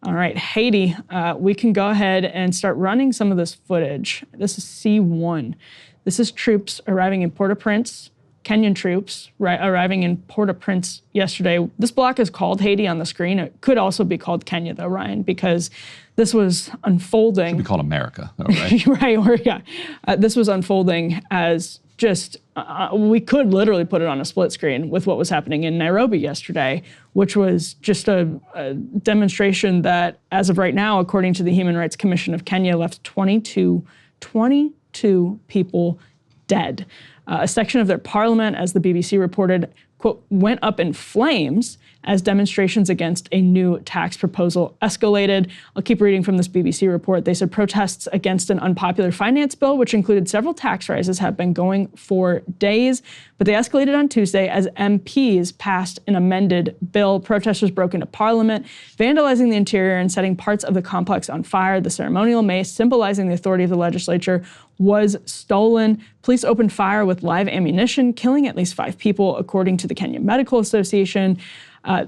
All right, Haiti, we can go ahead and start running some of this footage. This is C1. This is troops arriving in Port-au-Prince, Kenyan troops arriving in Port-au-Prince yesterday. This block is called Haiti on the screen. It could also be called Kenya, though, Ryan, because this was unfolding. It should be called America, though, right? Right, or yeah. This was unfolding as just, we could literally put it on a split screen with what was happening in Nairobi yesterday, which was just a demonstration that, as of right now, according to the Human Rights Commission of Kenya, left 22 people dead. A section of their parliament, as the BBC reported, quote, went up in flames as demonstrations against a new tax proposal escalated. I'll keep reading from this BBC report. They said protests against an unpopular finance bill, which included several tax rises, have been going for days, but they escalated on Tuesday as MPs passed an amended bill. Protesters broke into parliament, vandalizing the interior and setting parts of the complex on fire. The ceremonial mace, symbolizing the authority of the legislature, was stolen. Police opened fire with live ammunition, killing at least 5 people, according to the Kenya Medical Association.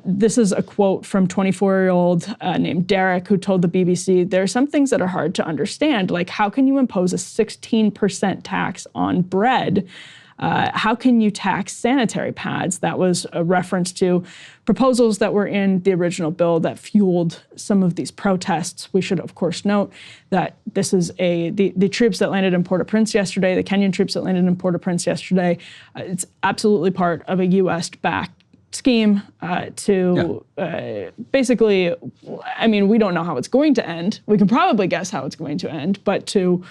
This is a quote from 24-year-old named Derek, who told the BBC, there are some things that are hard to understand, like how can you impose a 16% tax on bread? How can you tax sanitary pads? That was a reference to proposals that were in the original bill that fueled some of these protests. We should, of course, note that this is the troops that landed in Port-au-Prince yesterday, the Kenyan troops that landed in Port-au-Prince yesterday, it's absolutely part of a U.S.-backed scheme to basically, I mean, we don't know how it's going to end. We can probably guess how it's going to end, but to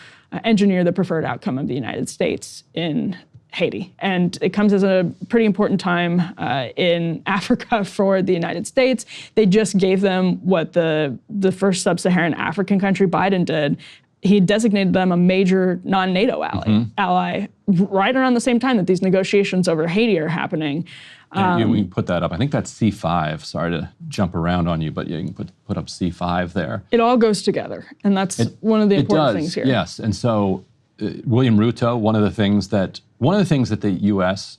engineer the preferred outcome of the United States in Haiti. And it comes as a pretty important time in Africa for the United States. They just gave them what the first sub-Saharan African country, Biden, did. He designated them a major non-NATO ally right around the same time that these negotiations over Haiti are happening. We can put that up. I think that's C5. Sorry to jump around on you, but yeah, you can put up C5 there. It all goes together, and that's one of the important things here. Yes, and so William Ruto, one of the things that the U.S.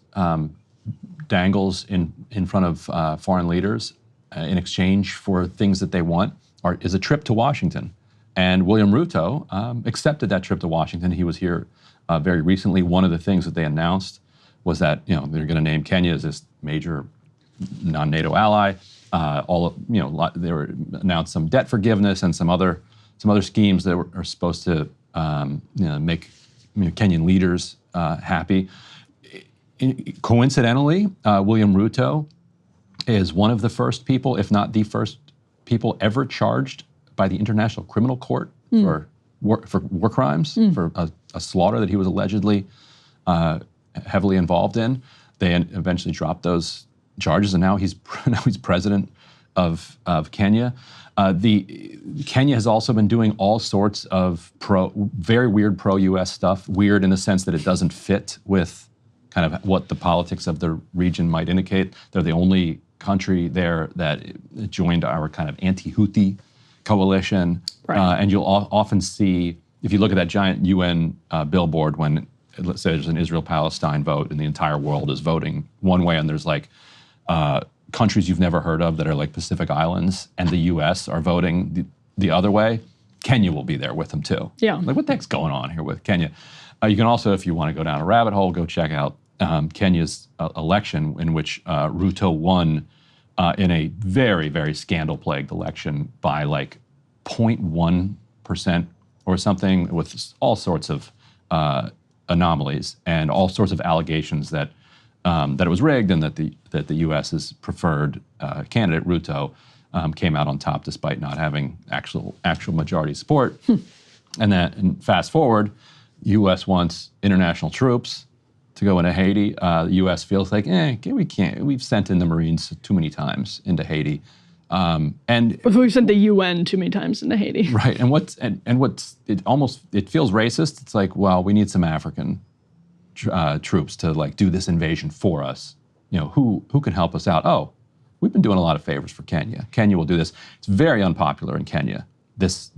Dangles in front of foreign leaders in exchange for things that they want is a trip to Washington. And William Ruto accepted that trip to Washington. He was here very recently. One of the things that they announced was that they're going to name Kenya as this major non-NATO ally. They announced some debt forgiveness and some other schemes that are supposed to make Kenyan leaders happy. Coincidentally, William Ruto is one of the first people, if not the first people, ever charged by the International Criminal Court for war crimes, for a slaughter that he was allegedly heavily involved in. They eventually dropped those charges, and now he's president of Kenya. Kenya has also been doing all sorts of very weird pro-U.S. stuff. Weird in the sense that it doesn't fit with kind of what the politics of the region might indicate. They're the only country there that joined our kind of anti-Houthi coalition. Right. And you'll often see, if you look at that giant UN billboard when, let's say there's an Israel-Palestine vote and the entire world is voting one way, and there's like countries you've never heard of that are like Pacific Islands, and the U.S. are voting the other way, Kenya will be there with them too. Yeah. Like, what the heck's going on here with Kenya? You can also, if you want to go down a rabbit hole, go check out Kenya's election, in which Ruto won in a very, very scandal-plagued election by like 0.1% or something, with all sorts of anomalies and all sorts of allegations that it was rigged, and that the U.S.'s preferred candidate, Ruto, came out on top despite not having actual majority support. And fast forward, U.S. wants international troops to go into Haiti. The U.S. feels like, we can't. We've sent in the Marines too many times into Haiti. But we've sent the UN too many times into Haiti. Right, and it feels racist. It's like, well, we need some African troops to like do this invasion for us. Who can help us out? Oh, we've been doing a lot of favors for Kenya. Kenya will do this. It's very unpopular in Kenya. This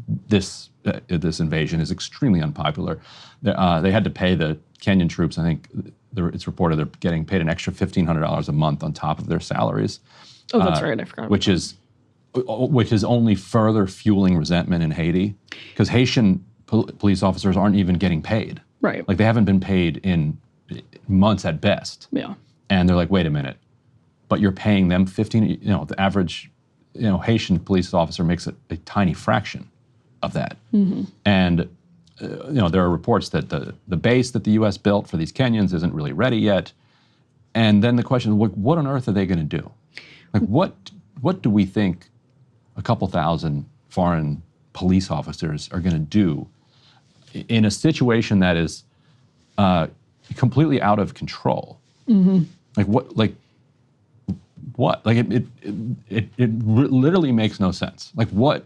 invasion is extremely unpopular. They had to pay the Kenyan troops, I think it's reported they're getting paid an extra $1,500 a month on top of their salaries. Oh, that's right, I forgot. Which is which is only further fueling resentment in Haiti, because Haitian police officers aren't even getting paid. Right. Like they haven't been paid in months at best. Yeah. And they're like, wait a minute, but you're paying them 15, the average, Haitian police officer makes a tiny fraction of that. Mm-hmm. And, there are reports that the base that the U.S. built for these Kenyans isn't really ready yet. And then the question is, what on earth are they going to do? Like, what do we think a couple thousand foreign police officers are going to do in a situation that is completely out of control? Mm-hmm. Like what? Like it literally makes no sense. Like what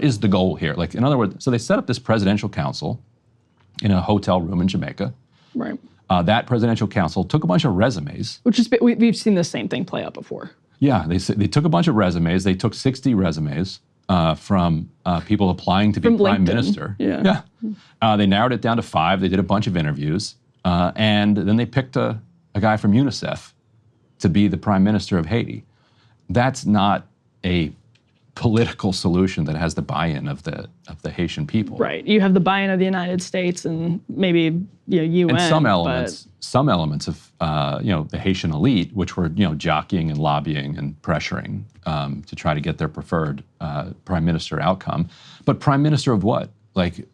is the goal here? Like, in other words, so they set up this presidential council in a hotel room in Jamaica. Right. That presidential council took a bunch of resumes. Which is, we've seen the same thing play out before. Yeah, they took a bunch of resumes. They took 60 resumes from people applying to be prime minister. Yeah. They narrowed it down to 5. They did a bunch of interviews. And then they picked a guy from UNICEF to be the prime minister of Haiti. That's not a political solution that has the buy-in of the Haitian people. Right. You have the buy-in of the United States and maybe UN. And some elements of the Haitian elite, which were jockeying and lobbying and pressuring to try to get their preferred prime minister outcome. But prime minister of what? Like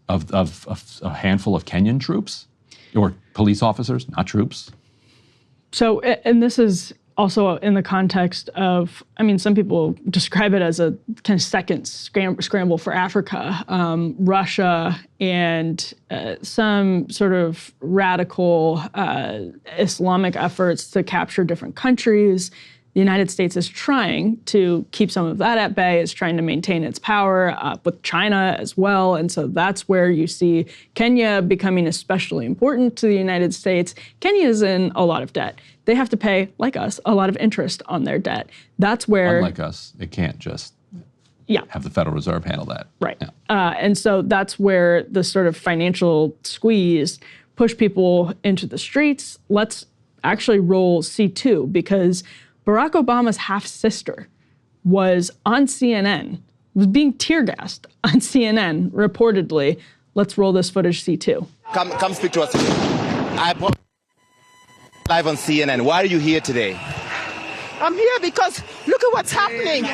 of a handful of Kenyan troops or police officers, not troops. So, and this is also in the context of, some people describe it as a kind of second scramble for Africa. Russia and some sort of radical Islamic efforts to capture different countries. The United States is trying to keep some of that at bay, is trying to maintain its power with China as well. And so that's where you see Kenya becoming especially important to the United States. Kenya is in a lot of debt. They have to pay, like us, a lot of interest on their debt. That's where— Unlike us, it can't just have the Federal Reserve handle that. Right. Yeah. And so that's where the sort of financial squeeze pushed people into the streets. Let's actually roll C2, because Barack Obama's half-sister was on CNN, was being tear-gassed on CNN, reportedly. Let's roll this footage, C2. Come speak to us. I live on CNN. Why are you here today? I'm here because look at what's happening.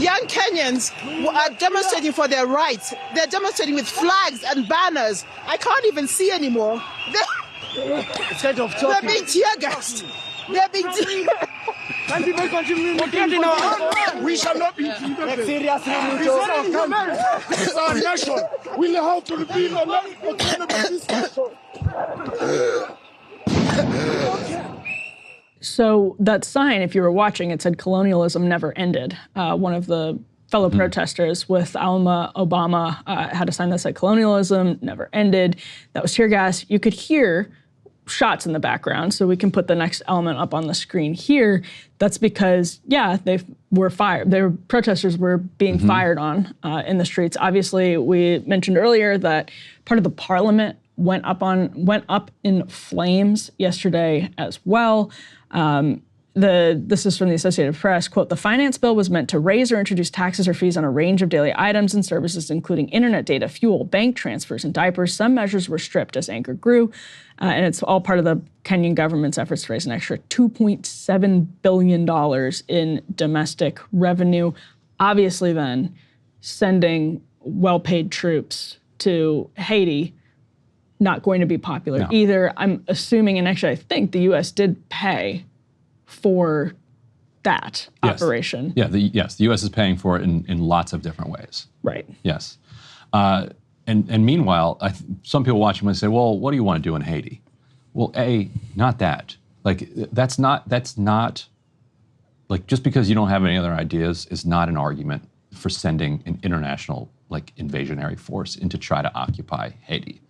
Young Kenyans are demonstrating for their rights. They're demonstrating with flags and banners. I can't even see anymore. They're being tear-gassed. They're being We shall not be intimidated. This is our nation. We have to be So that sign, if you were watching, it said "Colonialism never ended." One of the fellow protesters with Alma Obama had a sign that said "Colonialism never ended." That was tear gas. You could hear shots in the background, so we can put the next element up on the screen here. That's because, they were fired. Their protesters were being fired on in the streets. Obviously, we mentioned earlier that part of the parliament went up in flames yesterday as well. This is from the Associated Press, quote, "The finance bill was meant to raise or introduce taxes or fees on a range of daily items and services, including internet data, fuel, bank transfers, and diapers. Some measures were stripped as anger grew, and it's all part of the Kenyan government's efforts to raise an extra $2.7 billion in domestic revenue." Obviously then, sending well-paid troops to Haiti, not going to be popular either. I'm assuming, and actually I think the U.S. did pay for that operation. Yeah, the U.S. is paying for it in lots of different ways. Right. Yes. And meanwhile, some people watching might say, well, what do you want to do in Haiti? Well, not that. Like, that's not, like, just because you don't have any other ideas is not an argument for sending an international, like, invasionary force in to try to occupy Haiti.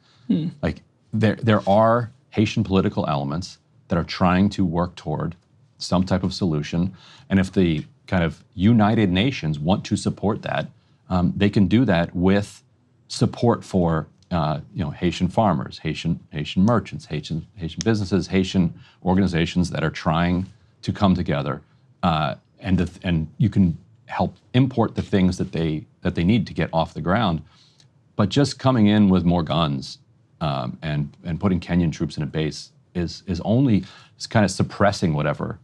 Like, there are Haitian political elements that are trying to work toward some type of solution. And if the kind of United Nations want to support that, they can do that with support for Haitian farmers, Haitian merchants, Haitian businesses, Haitian organizations that are trying to come together, and you can help import the things that they need to get off the ground. But just coming in with more guns and putting Kenyan troops in a base is only kind of suppressing whatever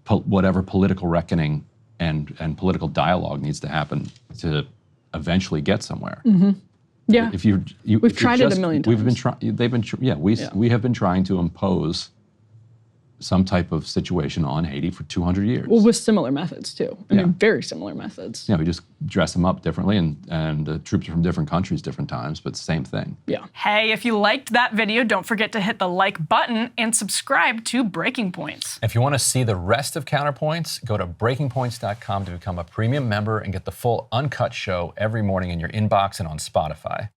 political reckoning and political dialogue needs to happen to eventually get somewhere. Yeah, we've tried it a million times. We've been trying. We have been trying to impose some type of situation on Haiti for 200 years. Well, with similar methods too. I mean, very similar methods. Yeah, we just dress them up differently, and the troops are from different countries, different times, but same thing. Yeah. Hey, if you liked that video, don't forget to hit the like button and subscribe to Breaking Points. If you want to see the rest of Counterpoints, go to breakingpoints.com to become a premium member and get the full uncut show every morning in your inbox and on Spotify.